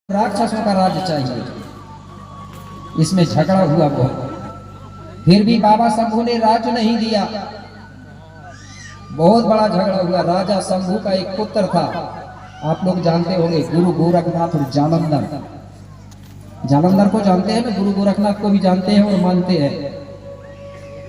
राक्षसों का राज चाहिए। इसमें झगड़ा हुआ बहुत, फिर भी बाबा शंभू ने राज नहीं दिया। बहुत बड़ा झगड़ा हुआ। राजा शंभू का एक पुत्र था, आप लोग जानते होंगे, गुरु गोरखनाथ और जालंधर। जालंधर को जानते हैं ना, गुरु गोरखनाथ को भी जानते हैं और मानते हैं।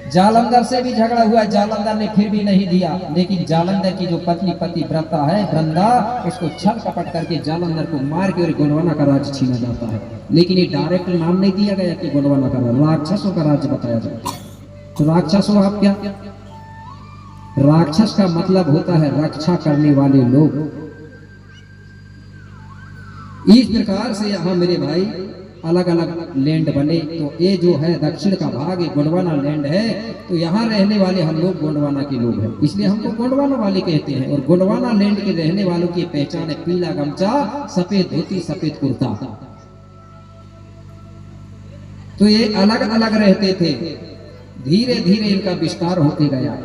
जालंधर से भी झगड़ा हुआ, जालंधर ने फिर भी नहीं दिया। लेकिन जालंधर की जो पत्नी पतिव्रता है वृंदा, उसको छल कपट करके जालंधर को मार के और गोंडवाना का राज छीना जाता है। लेकिन ये डायरेक्ट नाम नहीं दिया गया कि गोंडवाना का राज, राक्षसों का राज्य बताया जाता है। तो राक्षस हो आप क्या? राक्षस का मतलब होता है रक्षा करने वाले लोग। इस प्रकार से यहाँ मेरे भाई अलग अलग लैंड बने। तो ये जो है दक्षिण का भाग, ये गोंडवाना लैंड है। तो यहाँ रहने वाले हम लोग गोंडवाना के लोग हैं, इसलिए हमको गोंडवाना वाले कहते हैं। और गोंडवाना लैंड के रहने वालों की पहचान है पीला गमछा, सफेद धोती, सफेद कुर्ता। तो ये अलग अलग रहते थे, धीरे धीरे इनका विस्तार होते गया।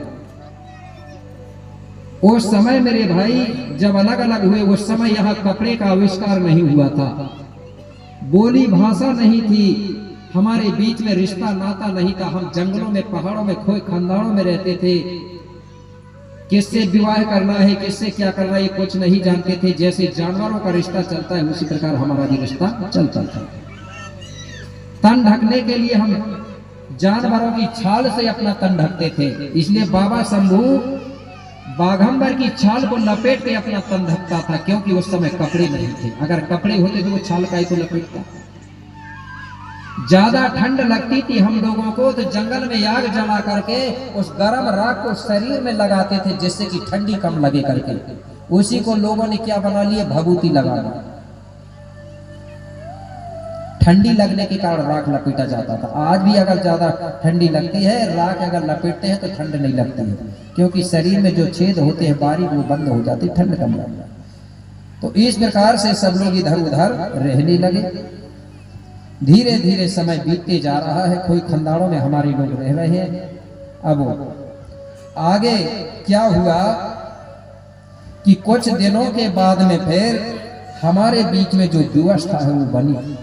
उस समय मेरे भाई जब अलग अलग हुए, उस समय यहाँ कपड़े का आविष्कार नहीं हुआ था, बोली भाषा नहीं थी, हमारे बीच में रिश्ता नाता नहीं था। हम जंगलों में, पहाड़ों में, खोए खानदानों में रहते थे। किससे विवाह करना है, किससे क्या करना है, ये कुछ नहीं जानते थे। जैसे जानवरों का रिश्ता चलता है, उसी प्रकार हमारा भी रिश्ता चलता था। तन ढकने के लिए हम जानवरों की छाल से अपना तन ढकते थे। इसलिए बाबा शंभू बाघंबर की छाल को लपेट के अपना तन ढकता था, क्योंकि उस समय कपड़े नहीं थे। अगर कपड़े होते तो वो छाल का को लपेटता। ज्यादा ठंड लगती थी हम लोगों को, तो जंगल में आग जला करके उस गर्म राख को शरीर में लगाते थे, जिससे कि ठंडी कम लगे करके। उसी को लोगों ने क्या बना लिया, भभूति लगाना। ठंडी लगने के कारण राख लपेटा जाता था। आज भी अगर ज्यादा ठंडी लगती है, राख अगर लपेटते हैं तो ठंड नहीं लगती है, क्योंकि शरीर में जो छेद होते हैं बारीक, वो बंद हो जाती, ठंड कम लगती। तो इस प्रकार से सब लोग इधर उधर रहने लगे। धीरे धीरे समय बीतते जा रहा है, कोई खंडारों में हमारे लोग रह रहे हैं। अब आगे क्या हुआ कि कुछ दिनों के बाद में फिर हमारे बीच में जो व्यवस्था है वो बनी।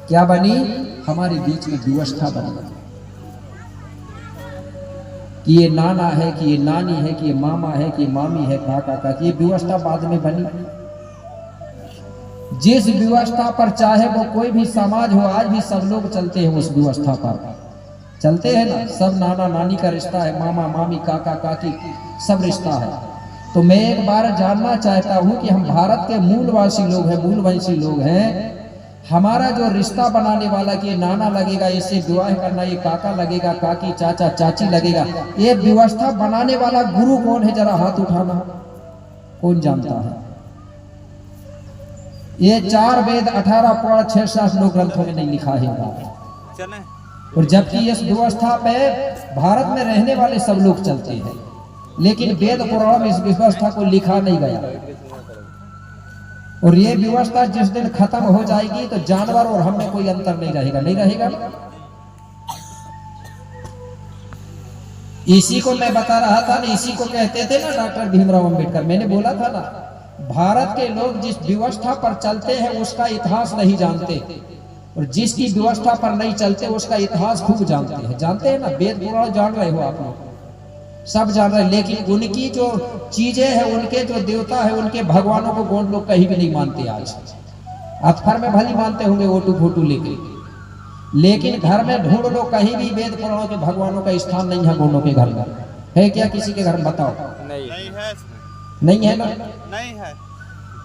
क्या बनी? हमारे बीच में व्यवस्था बनी कि ये नाना है, कि ये नानी है, कि ये मामा है, कि ये मामी है, काका का, ये व्यवस्था बाद में बनी। जिस व्यवस्था पर चाहे वो कोई भी समाज हो, आज भी सब लोग चलते हैं उस व्यवस्था पर, चलते हैं ना। सब नाना नानी का रिश्ता है, मामा मामी, काका काकी, सब रिश्ता है। तो मैं एक बार जानना चाहता हूं कि हम भारत के मूलवासी लोग हैं, मूलवंशी लोग हैं, हमारा जो रिश्ता बनाने वाला कि नाना लगेगा, इससे विवाह करना, ये काका लगेगा, काकी, चाचा, चाची लगेगा, ये व्यवस्था बनाने वाला गुरु कौन है? जरा हाथ उठाना, कौन जानता है? ये 4 वेद, 18 पुराण, 6 शास्त्रों ग्रंथों में नहीं लिखा है। और जबकि इस व्यवस्था पे भारत में रहने वाले सब लोग चलते हैं, लेकिन वेद पुराण में इस व्यवस्था को लिखा नहीं गया। और ये व्यवस्था जिस दिन खत्म हो जाएगी तो जानवर और हम में कोई अंतर नहीं रहेगा, नहीं रहेगा। इसी को मैं बता रहा था ना, इसी को कहते थे ना डॉक्टर भीमराव अंबेडकर। मैंने बोला था ना, भारत के लोग जिस व्यवस्था पर चलते हैं उसका इतिहास नहीं जानते, और जिसकी व्यवस्था पर नहीं चलते उसका इतिहास खूब जानते हैं। जानते हैं ना, वेद पुराण जान रहे हो आप लोग, सब जान रहे हैं। लेकिन उनकी जो चीजें हैं, उनके जो देवता है, उनके भगवानों को गोंड लोग कहीं भी नहीं मानते। आज अथफर में भली मानते होंगे ओटू फोटू लेके, लेकिन घर में ढूंढ लो, कहीं भी वेद पुराणों के भगवानों का स्थान नहीं है गोंडों के घर में। है क्या किसी के घर? बताओ। नहीं है, नहीं है ना, नहीं है।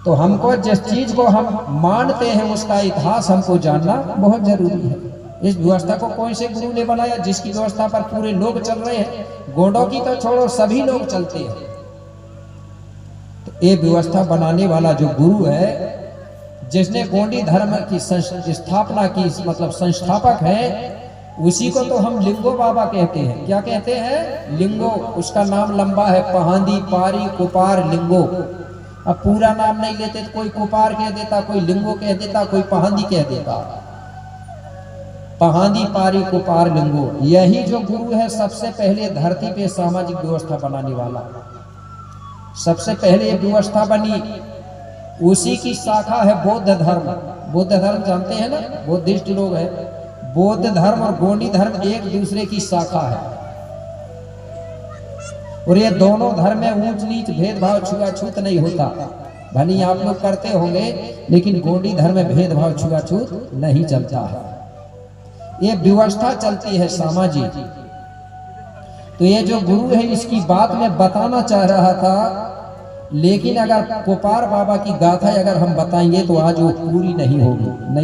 तो हमको जिस चीज को हम मानते हैं उसका इतिहास हमको जानना बहुत जरूरी है। इस व्यवस्था को कौन से गुरु ने बनाया? जिसकी व्यवस्था पर पूरे लोग चल रहे हैं, गोंडों की तो छोड़ो, सभी लोग चलते हैं। तो ये व्यवस्था बनाने वाला जो गुरु है, जिसने गोंडी धर्म की स्थापना की, मतलब संस्थापक है, उसी को तो हम लिंगो बाबा कहते हैं। क्या कहते हैं? लिंगो। उसका नाम लंबा है, पहांदी पारी कुपार लिंगो। अब पूरा नाम नहीं लेते तो कोई कुपार कह देता, कोई लिंगो कह देता, कोई पहांदी कह देता। पहांदी पारी कुपार लिंगो, यही जो गुरु है सबसे पहले धरती पे सामाजिक व्यवस्था बनाने वाला। सबसे पहले ये व्यवस्था बनी, उसी की शाखा है बौद्ध धर्म। बौद्ध धर्म जानते हैं ना, बुद्धिस्ट लोग हैं। बौद्ध धर्म और गोंडी धर्म एक दूसरे की शाखा है, और ये दोनों धर्म में ऊंच नीच भेदभाव छुआछूत नहीं होता। भले आप लोग करते होंगे, लेकिन गोंडी धर्म में भेदभाव छुआछूत नहीं चलता है। ये व्यवस्था चलती है सामाजिक। तो ये जो गुरु है इसकी बात मैं बताना चाह रहा था, लेकिन अगर कोपार बाबा की गाथा अगर हम बताएंगे तो आज वो पूरी नहीं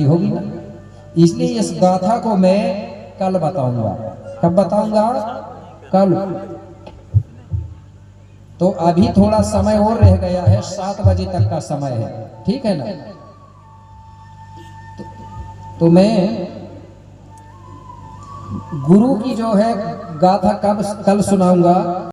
होगी ना। इसलिए इस गाथा को मैं कल बताऊंगा। कब बताऊंगा? कल। तो अभी थोड़ा समय और रह गया है, 7 बजे तक का समय है, ठीक है ना। तो मैं गुरु की जो है गाथा कल सुनाऊंगा।